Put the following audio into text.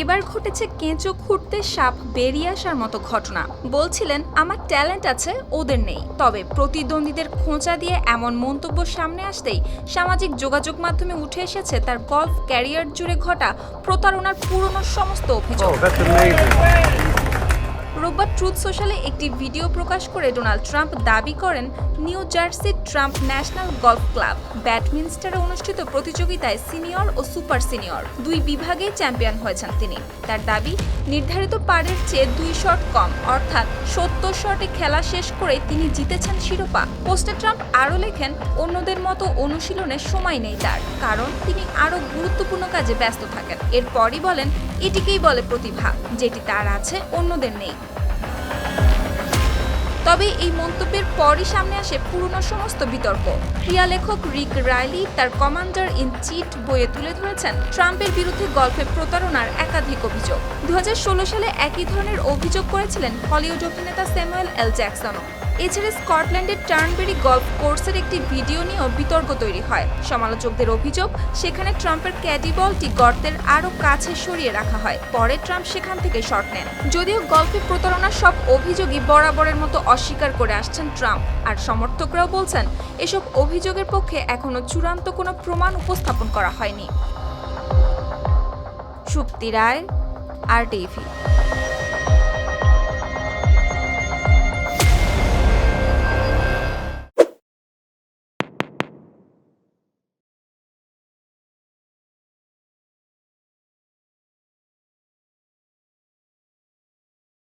এবার ঘটেছে কেঁচো খুঁড়তে সাপ বেরিয়ে আসার মতো ঘটনা। বলছিলেন আমার ট্যালেন্ট আছে, ওদের নেই। তবে প্রতিদ্বন্দ্বীদের খোঁচা দিয়ে এমন মন্তব্য সামনে আসতেই সামাজিক যোগাযোগ মাধ্যমে উঠে এসেছে তার গলফ ক্যারিয়ার জুড়ে ঘটা প্রতারণার পুরনো সমস্ত অভিযোগ। রোববার ট্রুথ সোশ্যালে একটি ভিডিও প্রকাশ করে ডোনাল্ড ট্রাম্প দাবি করেন নিউ জার্সির ট্রাম্প ন্যাশনাল গলফ ক্লাব ব্যাডমিনস্টারে অনুষ্ঠিত প্রতিযোগিতায় সিনিয়র ও সুপার সিনিয়র দুই বিভাগে চ্যাম্পিয়ন হয়েছেন তিনি। তার দাবি নির্ধারিত পারের চেয়ে 2 শট কম অর্থাৎ 70 শটে খেলা শেষ করে তিনি জিতেছেন শিরোপা। পোস্টে ট্রাম্প আরও লেখেন অন্যদের মতো অনুশীলনের সময় নেই তার, কারণ তিনি আরও গুরুত্বপূর্ণ কাজে ব্যস্ত থাকেন। এরপরই বলেন এটিকেই বলে প্রতিভা, যেটি তার আছে অন্যদের নেই। তবে এই মন্তব্যের পরই সামনে আসে পুরনো সমস্ত বিতর্ক। ক্রীড়া লেখক রিক রাইলি তার কমান্ডার ইন চিট বইয়ে তুলে ধরেছেন ট্রাম্পের বিরুদ্ধে গলফে প্রতারণার একাধিক অভিযোগ। 2016 সালে একই ধরনের অভিযোগ করেছিলেন হলিউড অভিনেতা স্যামুয়েল এল জ্যাকসনও। এছাড়া স্কটল্যান্ডের টার্নবেরি গলফ কোর্সের একটি ভিডিও নিয়েও বিতর্ক তৈরি হয়। সমালোচকদের অভিযোগ সেখানে ট্রাম্পের ক্যাডি বলটি গর্তের আরও কাছে সরিয়ে রাখা হয়, পরে ট্রাম্প সেখান থেকে শট নেন। যদিও গলফে প্রতারণার সব অভিযোগই বরাবরের মতো অস্বীকার করে আসছেন ট্রাম্প, আর সমর্থকরাও বলছেন এসব অভিযোগের পক্ষে এখনো চূড়ান্ত কোনো প্রমাণ উপস্থাপন করা হয়নি। সুপ্তি রায়, RTV।